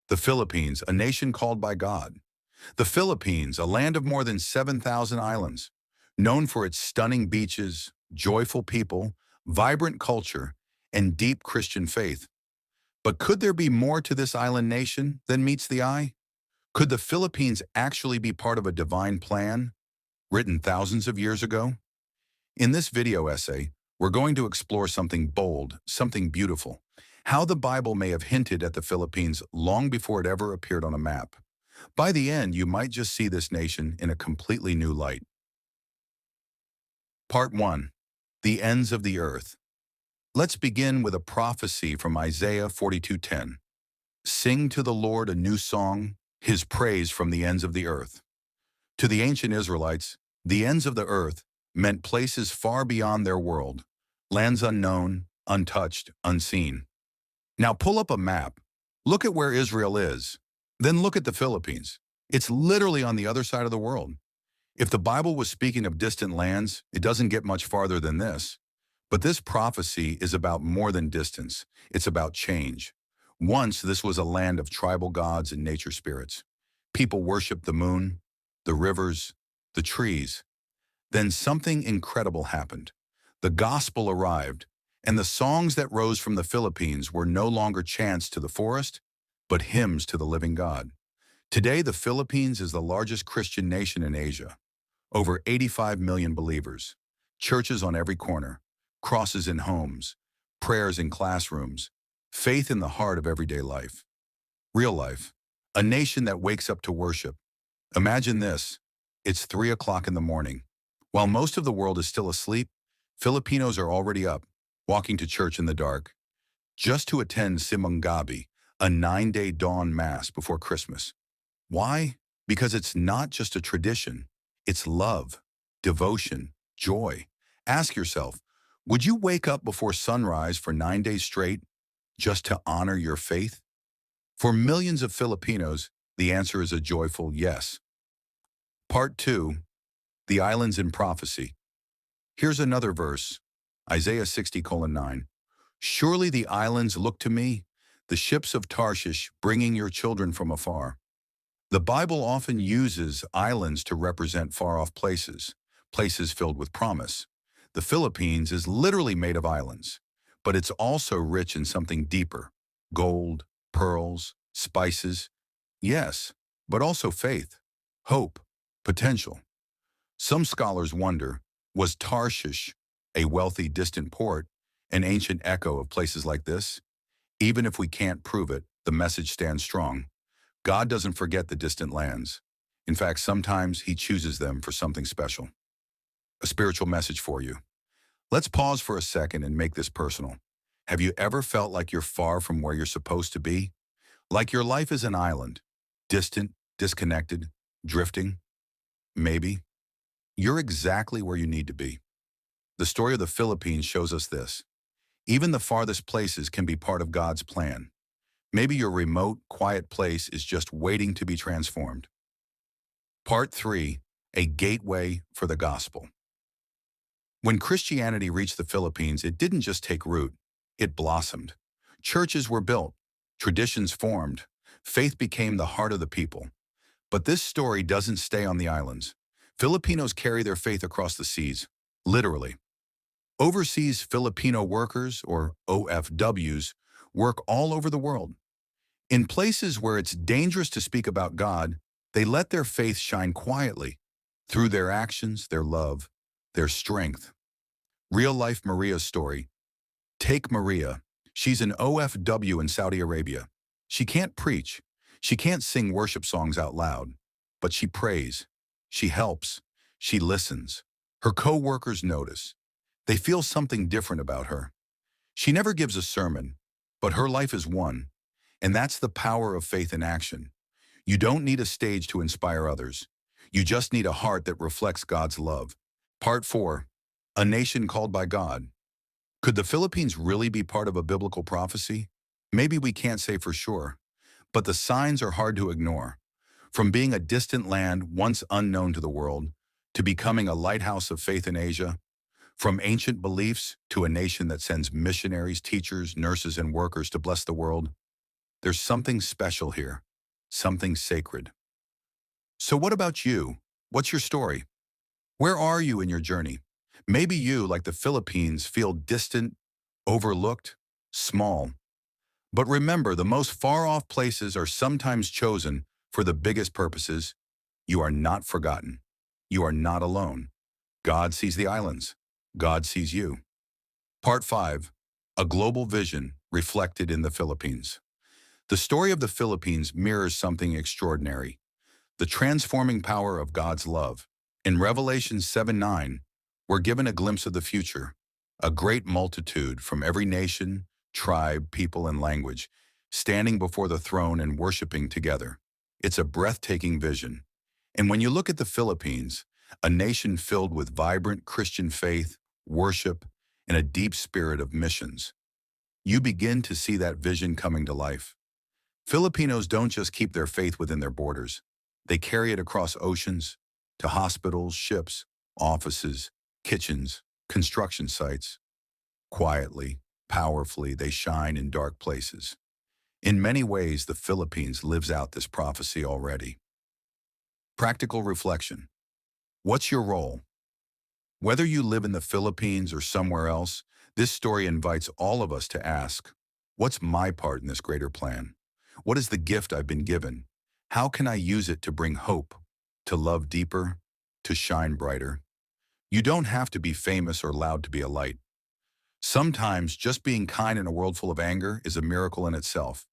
The Philippines, a nation called by God. The Philippines, a land of more than 7,000 islands, known for its stunning beaches, joyful people, vibrant culture, and deep Christian faith. But could there be more to this island nation than meets the eye? Could the Philippines actually be part of a divine plan, written thousands of years ago? In this video essay, we're going to explore something bold, something beautiful, how the Bible may have hinted at the Philippines long before it ever appeared on a map. By the end, you might just see this nation in a completely new light. Part 1. The Ends of the Earth. Let's begin with a prophecy from Isaiah 42:10. Sing to the Lord a new song, his praise from the ends of the earth. To the ancient Israelites, the ends of the earth meant places far beyond their world, lands unknown, untouched, unseen. Now pull up a map. Look at where Israel is. Then look at the Philippines. It's literally on the other side of the world. If the Bible was speaking of distant lands, it doesn't get much farther than this. But this prophecy is about more than distance. It's about change. Once, this was a land of tribal gods and nature spirits. People worshiped the moon, the rivers, the trees. Then something incredible happened. The gospel arrived, and the songs that rose from the Philippines were no longer chants to the forest, but hymns to the living God. Today, the Philippines is the largest Christian nation in Asia. Over 85 million believers, churches on every corner, crosses in homes, prayers in classrooms, faith in the heart of everyday life. Real life, a nation that wakes up to worship. Imagine this, it's 3 o'clock in the morning. While most of the world is still asleep, Filipinos are already up, walking to church in the dark, just to attend Simangabi, a 9-day dawn mass before Christmas. Why? Because it's not just a tradition, it's love, devotion, joy. Ask yourself, would you wake up before sunrise for 9 days straight just to honor your faith? For millions of Filipinos, the answer is a joyful yes. Part 2. The Islands in Prophecy. Here's another verse, Isaiah 60:9. Surely the islands look to me, the ships of Tarshish bringing your children from afar. The Bible often uses islands to represent far-off places, places filled with promise. The Philippines is literally made of islands, but it's also rich in something deeper: gold, pearls, spices. Yes, but also faith, hope, potential. Some scholars wonder, was Tarshish, a wealthy, distant port, an ancient echo of places like this? Even if we can't prove it, the message stands strong. God doesn't forget the distant lands. In fact, sometimes he chooses them for something special. A spiritual message for you. Let's pause for a second and make this personal. Have you ever felt like you're far from where you're supposed to be? Like your life is an island, distant, disconnected, drifting? Maybe. You're exactly where you need to be. The story of the Philippines shows us this. Even the farthest places can be part of God's plan. Maybe your remote, quiet place is just waiting to be transformed. Part 3. A Gateway for the Gospel. When Christianity reached the Philippines, it didn't just take root, it blossomed. Churches were built, traditions formed, faith became the heart of the people. But this story doesn't stay on the islands. Filipinos carry their faith across the seas, literally. Overseas Filipino Workers, or OFWs, work all over the world. In places where it's dangerous to speak about God, they let their faith shine quietly, through their actions, their love, their strength. Real-life Maria's story. Take Maria. She's an OFW in Saudi Arabia. She can't preach. She can't sing worship songs out loud. But she prays. She helps. She listens. Her co-workers notice. They feel something different about her. She never gives a sermon, but her life is one. And that's the power of faith in action. You don't need a stage to inspire others. You just need a heart that reflects God's love. Part 4. A Nation Called by God. Could the Philippines really be part of a biblical prophecy? Maybe we can't say for sure, but the signs are hard to ignore. From being a distant land once unknown to the world, to becoming a lighthouse of faith in Asia, from ancient beliefs to a nation that sends missionaries, teachers, nurses, and workers to bless the world, There's something special here, something sacred. So what about you? What's your story? Where are you in your journey? Maybe you, like the Philippines, feel distant, overlooked, small. But remember, the most far-off places are sometimes chosen for the biggest purposes. You are not forgotten. You are not alone. God sees the islands. God sees you. Part 5. A global vision reflected in the Philippines. The story of the Philippines mirrors something extraordinary, the transforming power of God's love. In Revelation 7:9, we're given a glimpse of the future, a great multitude from every nation, tribe, people, and language, standing before the throne and worshiping together. It's a breathtaking vision. And when you look at the Philippines, a nation filled with vibrant Christian faith, worship, and a deep spirit of missions, you begin to see that vision coming to life. Filipinos don't just keep their faith within their borders. They carry it across oceans, to hospitals, ships, offices, kitchens, construction sites. Quietly, powerfully, they shine in dark places. In many ways, the Philippines lives out this prophecy already. Practical reflection. What's your role? Whether you live in the Philippines or somewhere else, this story invites all of us to ask, what's my part in this greater plan? What is the gift I've been given? How can I use it to bring hope, to love deeper, to shine brighter? You don't have to be famous or loud to be a light. Sometimes just being kind in a world full of anger is a miracle in itself.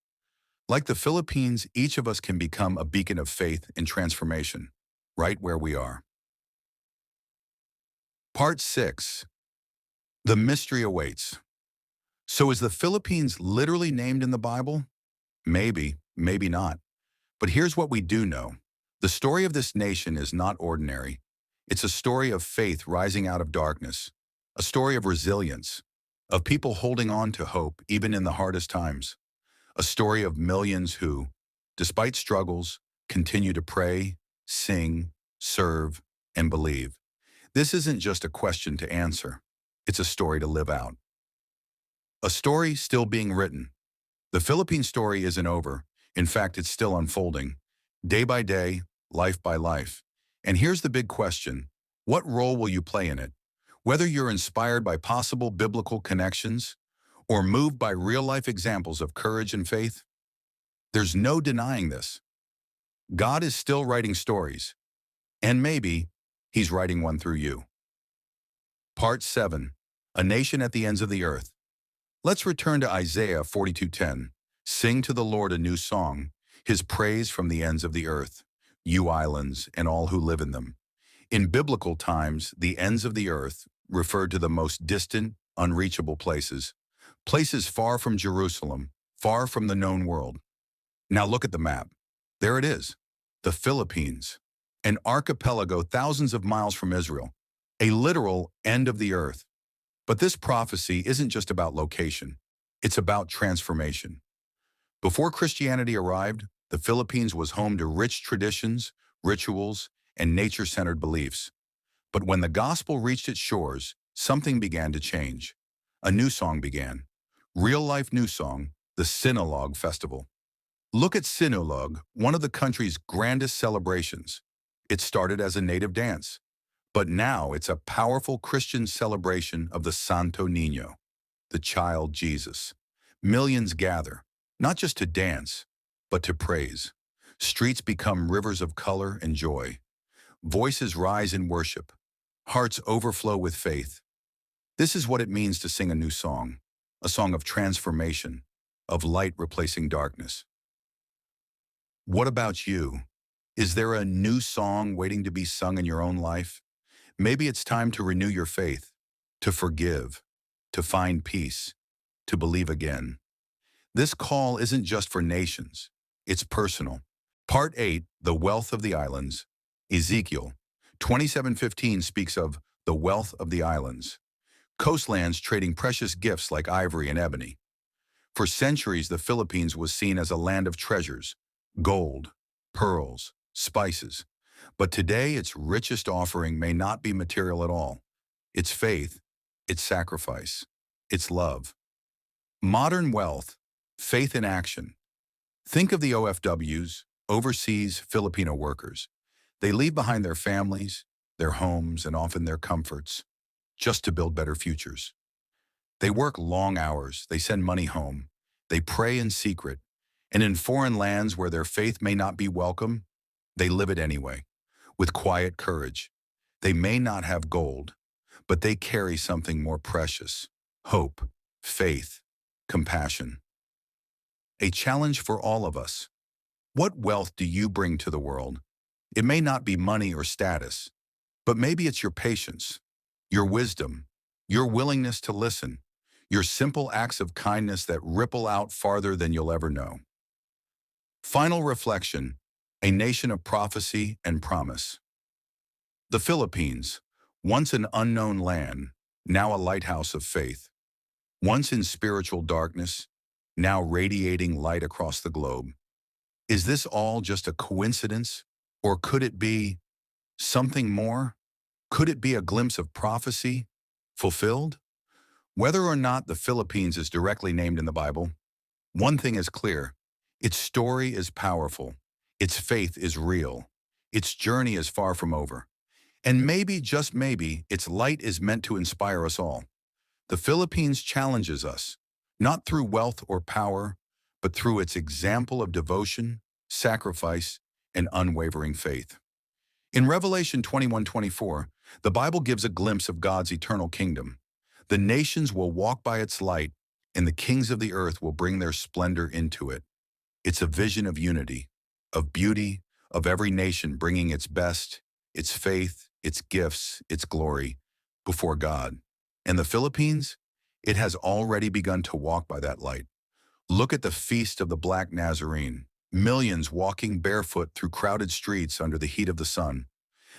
Like the Philippines, each of us can become a beacon of faith and transformation, right where we are. Part 6. The mystery awaits. So is the Philippines literally named in the Bible? Maybe, maybe not. But here's what we do know. The story of this nation is not ordinary. It's a story of faith rising out of darkness, a story of resilience, of people holding on to hope even in the hardest times, a story of millions who, despite struggles, continue to pray, sing, serve, and believe. This isn't just a question to answer. It's a story to live out. A story still being written. The Philippine story isn't over. In fact, it's still unfolding, day by day, life by life. And here's the big question. What role will you play in it? Whether you're inspired by possible biblical connections or moved by real-life examples of courage and faith, there's no denying this. God is still writing stories, and maybe He's writing one through you. Part 7. A nation at the ends of the earth. Let's return to Isaiah 42:10. Sing to the Lord a new song, His praise from the ends of the earth, you islands and all who live in them. In biblical times, the ends of the earth referred to the most distant, unreachable places, places far from Jerusalem, far from the known world. Now look at the map. There it is, the Philippines, an archipelago thousands of miles from Israel, a literal end of the earth. But this prophecy isn't just about location. It's about transformation. Before Christianity arrived, the Philippines was home to rich traditions, rituals, and nature-centered beliefs. But when the gospel reached its shores, something began to change. A new song began. Real-life new song, the Sinulog Festival. Look at Sinulog, one of the country's grandest celebrations. It started as a native dance, but now it's a powerful Christian celebration of the Santo Niño, the child Jesus. Millions gather, not just to dance, but to praise. Streets become rivers of color and joy. Voices rise in worship. Hearts overflow with faith. This is what it means to sing a song of transformation, of light replacing darkness. What about you? Is there a new song waiting to be sung in your own life? Maybe it's time to renew your faith, to forgive, to find peace, to believe again. This call isn't just for nations, it's personal. Part 8, The Wealth of the Islands. Ezekiel 27:15 speaks of the wealth of the islands, coastlands trading precious gifts like ivory and ebony. For centuries, the Philippines was seen as a land of treasures, gold, pearls, spices. But today, its richest offering may not be material at all. It's faith, it's sacrifice, it's love. Modern wealth, faith in action. Think of the OFWs, Overseas Filipino Workers. They leave behind their families, their homes, and often their comforts, just to build better futures. They work long hours, they send money home, they pray in secret, and in foreign lands where their faith may not be welcome, they live it anyway, with quiet courage. They may not have gold, but they carry something more precious: hope, faith, compassion. A challenge for all of us. What wealth do you bring to the world? It may not be money or status, but maybe it's your patience, your wisdom, your willingness to listen, your simple acts of kindness that ripple out farther than you'll ever know. Final reflection: a nation of prophecy and promise. The Philippines, once an unknown land, now a lighthouse of faith. Once in spiritual darkness, now radiating light across the globe. Is this all just a coincidence? Or could it be something more? Could it be a glimpse of prophecy fulfilled? Whether or not the Philippines is directly named in the Bible, one thing is clear: its story is powerful, its faith is real, its journey is far from over. And maybe, just maybe, its light is meant to inspire us all. The Philippines challenges us, not through wealth or power, but through its example of devotion, sacrifice, and unwavering faith. In Revelation 21:24, the Bible gives a glimpse of God's eternal kingdom. The nations will walk by its light, and the kings of the earth will bring their splendor into it. It's a vision of unity, of beauty, of every nation bringing its best, its faith, its gifts, its glory, before God. And the Philippines? It has already begun to walk by that light. Look at the Feast of the Black Nazarene. Millions walking barefoot through crowded streets under the heat of the sun.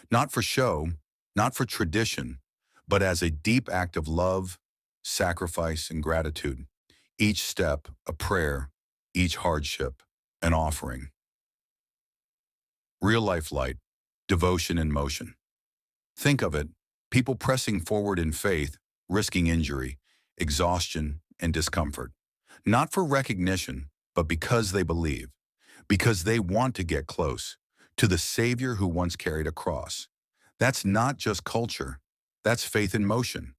Not for show, not for tradition, but as a deep act of love, sacrifice, and gratitude. Each step a prayer, each hardship an offering. Real life light, devotion in motion. Think of it: people pressing forward in faith, risking injury, exhaustion, and discomfort. Not for recognition, but because they believe, because they want to get close to the Savior who once carried a cross. That's not just culture, that's faith in motion.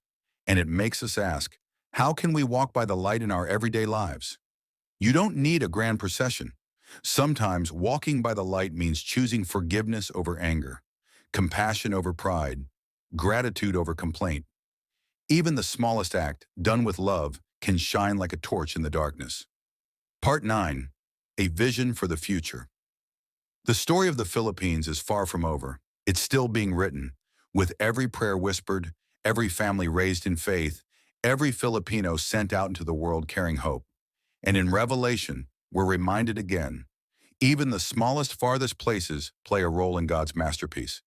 And it makes us ask, how can we walk by the light in our everyday lives? You don't need a grand procession. Sometimes walking by the light means choosing forgiveness over anger, compassion over pride, gratitude over complaint. Even the smallest act, done with love, can shine like a torch in the darkness. Part 9. A vision for the future. The story of the Philippines is far from over. It's still being written, with every prayer whispered, every family raised in faith, every Filipino sent out into the world carrying hope. And in Revelation, we're reminded again, even the smallest, farthest places play a role in God's masterpiece.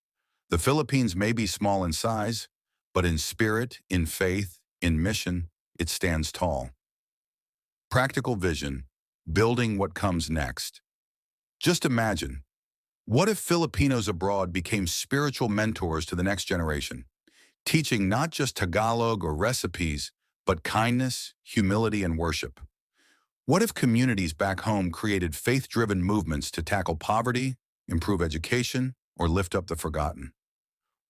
The Philippines may be small in size, but in spirit, in faith, in mission, it stands tall. Practical vision, building what comes next. Just imagine, what if Filipinos abroad became spiritual mentors to the next generation, teaching not just Tagalog or recipes, but kindness, humility, and worship? What if communities back home created faith-driven movements to tackle poverty, improve education, or lift up the forgotten?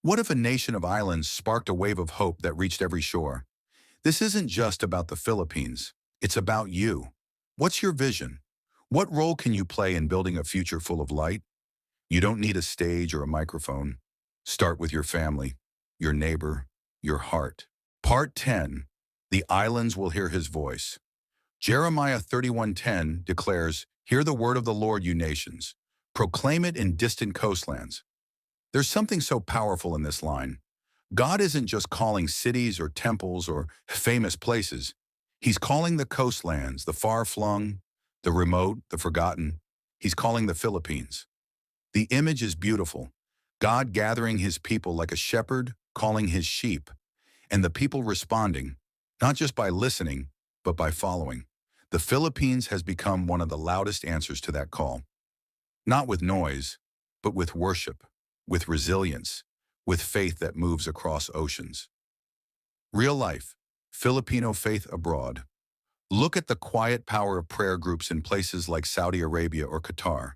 What if a nation of islands sparked a wave of hope that reached every shore? This isn't just about the Philippines, it's about you. What's your vision? What role can you play in building a future full of light? You don't need a stage or a microphone. Start with your family, your neighbor, your heart. Part 10. The islands will hear his voice. Jeremiah 31:10 declares, "Hear the word of the Lord, you nations. Proclaim it in distant coastlands." There's something so powerful in this line. God isn't just calling cities or temples or famous places. He's calling the coastlands, the far-flung, the remote, the forgotten. He's calling the Philippines. The image is beautiful. God gathering his people like a shepherd calling his sheep, and the people responding, not just by listening, but by following. The Philippines has become one of the loudest answers to that call. Not with noise, but with worship, with resilience, with faith that moves across oceans. Real life, Filipino faith abroad. Look at the quiet power of prayer groups in places like Saudi Arabia or Qatar.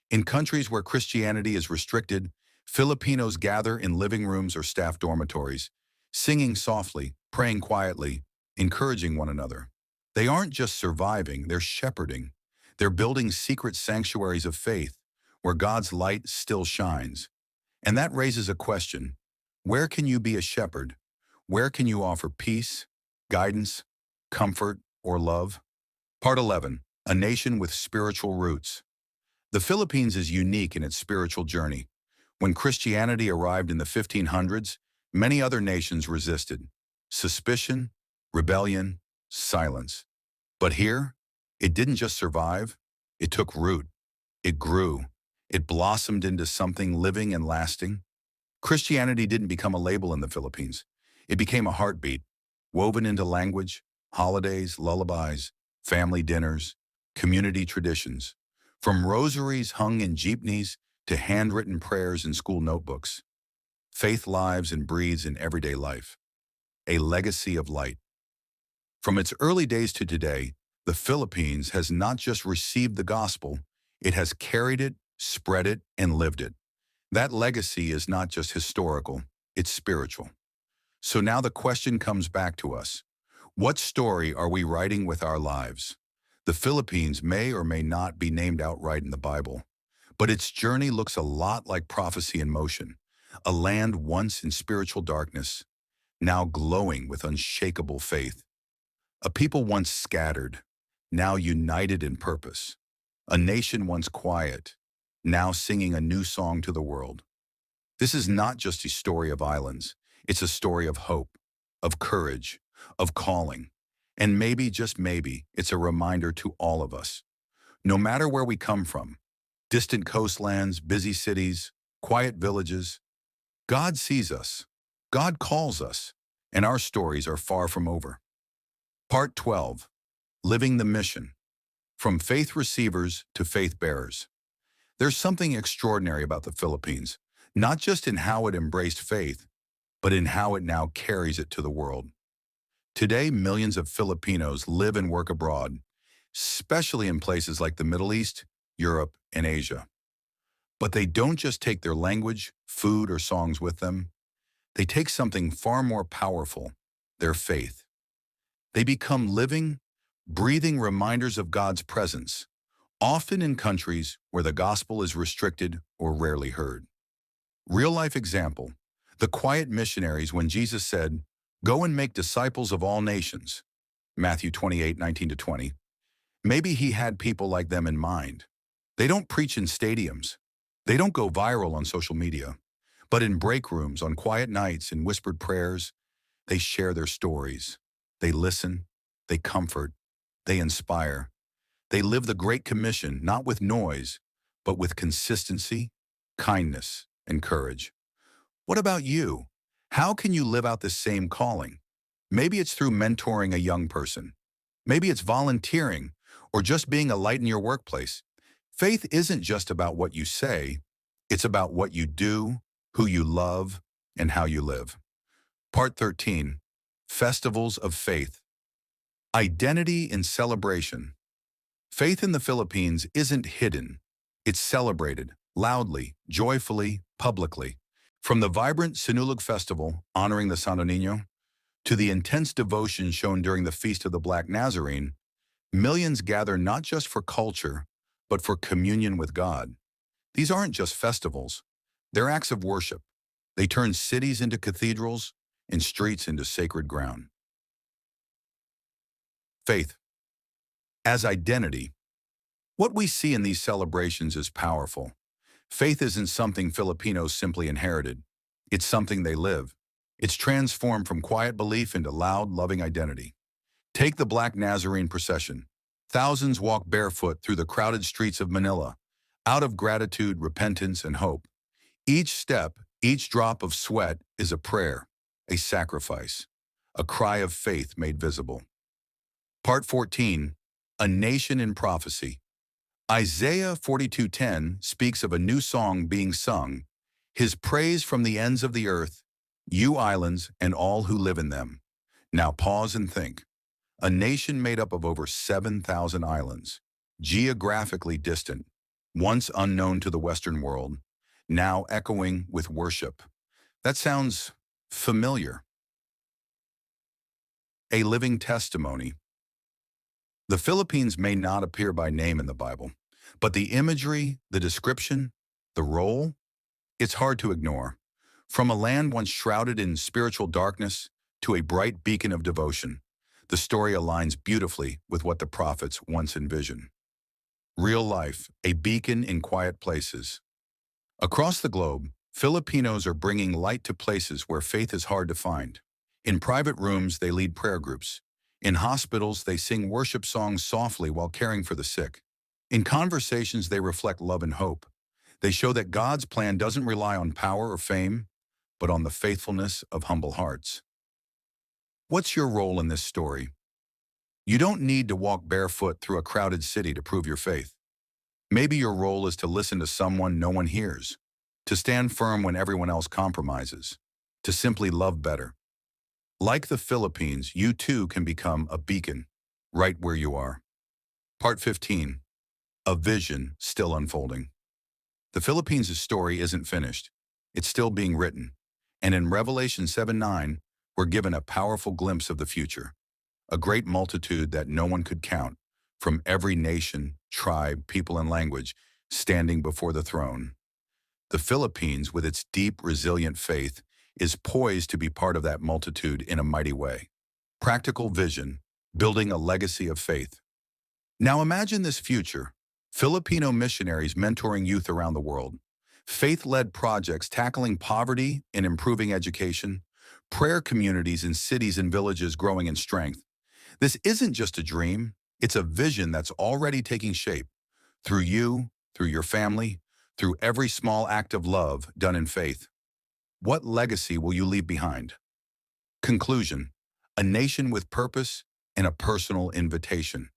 In countries where Christianity is restricted, Filipinos gather in living rooms or staff dormitories, singing softly, praying quietly, encouraging one another. They aren't just surviving, they're shepherding. They're building secret sanctuaries of faith where God's light still shines. And that raises a question. Where can you be a shepherd? Where can you offer peace, guidance, comfort, or love? Part 11. A nation with spiritual roots. The Philippines is unique in its spiritual journey. When Christianity arrived in the 1500s, many other nations resisted. Suspicion, rebellion, silence. But here, it didn't just survive, it took root. It grew. It blossomed into something living and lasting. Christianity didn't become a label in the Philippines. It became a heartbeat, woven into language, holidays, lullabies, family dinners, community traditions. From rosaries hung in jeepneys to handwritten prayers in school notebooks. Faith lives and breathes in everyday life. A legacy of light. From its early days to today, the Philippines has not just received the gospel, it has carried it, spread it, and lived it. That legacy is not just historical, it's spiritual. So now the question comes back to us. What story are we writing with our lives? The Philippines may or may not be named outright in the Bible, but its journey looks a lot like prophecy in motion, a land once in spiritual darkness, now glowing with unshakable faith. A people once scattered, now united in purpose. A nation once quiet, now singing a new song to the world. This is not just a story of islands, it's a story of hope, of courage, of calling. And maybe, just maybe, it's a reminder to all of us. No matter where we come from, distant coastlands, busy cities, quiet villages, God sees us, God calls us, and our stories are far from over. Part 12. Living the Mission. From faith receivers to faith bearers. There's something extraordinary about the Philippines, not just in how it embraced faith, but in how it now carries it to the world. Today, millions of Filipinos live and work abroad, especially in places like the Middle East, Europe, and Asia. But they don't just take their language, food, or songs with them. They take something far more powerful, their faith. They become living, breathing reminders of God's presence, often in countries where the gospel is restricted or rarely heard. Real-life example, the quiet missionaries when Jesus said, "Go and make disciples of all nations," Matthew 28:19-20. Maybe he had people like them in mind. They don't preach in stadiums. They don't go viral on social media. But in break rooms, on quiet nights, in whispered prayers, they share their stories. They listen. They comfort. They inspire. They live the Great Commission, not with noise, but with consistency, kindness, and courage. What about you? How can you live out this same calling? Maybe it's through mentoring a young person. Maybe it's volunteering or just being a light in your workplace. Faith isn't just about what you say, it's about what you do, who you love, and how you live. Part 13. Festivals of Faith. Identity in celebration. Faith in the Philippines isn't hidden. It's celebrated, loudly, joyfully, publicly. From the vibrant Sinulog Festival, honoring the Santo Niño, to the intense devotion shown during the Feast of the Black Nazarene, millions gather not just for culture, but for communion with God. These aren't just festivals. They're acts of worship. They turn cities into cathedrals and streets into sacred ground. Faith. As identity. What we see in these celebrations is powerful. Faith isn't something Filipinos simply inherited. It's something they live. It's transformed from quiet belief into loud, loving identity. Take the Black Nazarene procession. Thousands walk barefoot through the crowded streets of Manila, out of gratitude, repentance, and hope. Each step, each drop of sweat is a prayer, a sacrifice, a cry of faith made visible. Part 14. A Nation in Prophecy. Isaiah 42:10 speaks of a new song being sung, His praise from the ends of the earth, you islands and all who live in them. Now pause and think. a nation made up of over 7,000 islands, geographically distant, once unknown to the Western world, now echoing with worship. That sounds familiar. A living testimony. The Philippines may not appear by name in the Bible, but the imagery, the description, the role, it's hard to ignore. From a land once shrouded in spiritual darkness to a bright beacon of devotion, the story aligns beautifully with what the prophets once envisioned. Real life, a beacon in quiet places. Across the globe, Filipinos are bringing light to places where faith is hard to find. In private rooms, they lead prayer groups. In hospitals, they sing worship songs softly while caring for the sick. In conversations, they reflect love and hope. They show that God's plan doesn't rely on power or fame, but on the faithfulness of humble hearts. What's your role in this story? You don't need to walk barefoot through a crowded city to prove your faith. Maybe your role is to listen to someone no one hears, to stand firm when everyone else compromises, to simply love better. Like the Philippines, you too can become a beacon right where you are. Part 15. A vision still unfolding. The Philippines' story isn't finished. It's still being written. And in Revelation 7:9, we're given a powerful glimpse of the future. A great multitude that no one could count, from every nation, tribe, people, and language, standing before the throne. The Philippines, with its deep, resilient faith, is poised to be part of that multitude in a mighty way. Practical vision, building a legacy of faith. Now imagine this future: Filipino missionaries mentoring youth around the world, faith-led projects tackling poverty and improving education, prayer communities in cities and villages growing in strength. This isn't just a dream, it's a vision that's already taking shape through you, through your family, through every small act of love done in faith. What legacy will you leave behind? Conclusion: a nation with purpose and a personal invitation.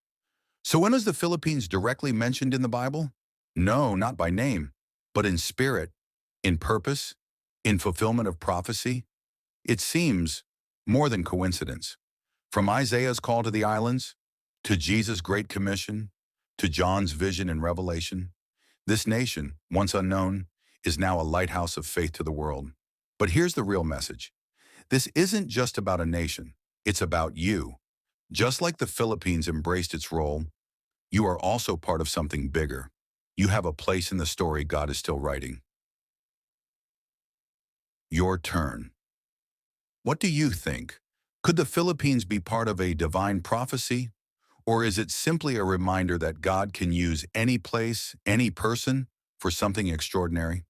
So when is the Philippines directly mentioned in the Bible? No, not by name, but in spirit, in purpose, in fulfillment of prophecy. It seems more than coincidence. From Isaiah's call to the islands, to Jesus' Great Commission, to John's vision in Revelation, this nation, once unknown, is now a lighthouse of faith to the world. But here's the real message. This isn't just about a nation, it's about you. Just like the Philippines embraced its role, you are also part of something bigger. You have a place in the story God is still writing. Your turn. What do you think? Could the Philippines be part of a divine prophecy? Or is it simply a reminder that God can use any place, any person, for something extraordinary?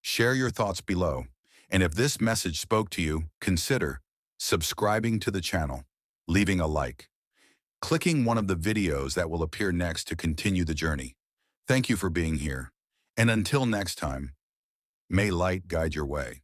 Share your thoughts below. And if this message spoke to you, consider subscribing to the channel, leaving a like, clicking one of the videos that will appear next to continue the journey. Thank you for being here. And until next time, may light guide your way.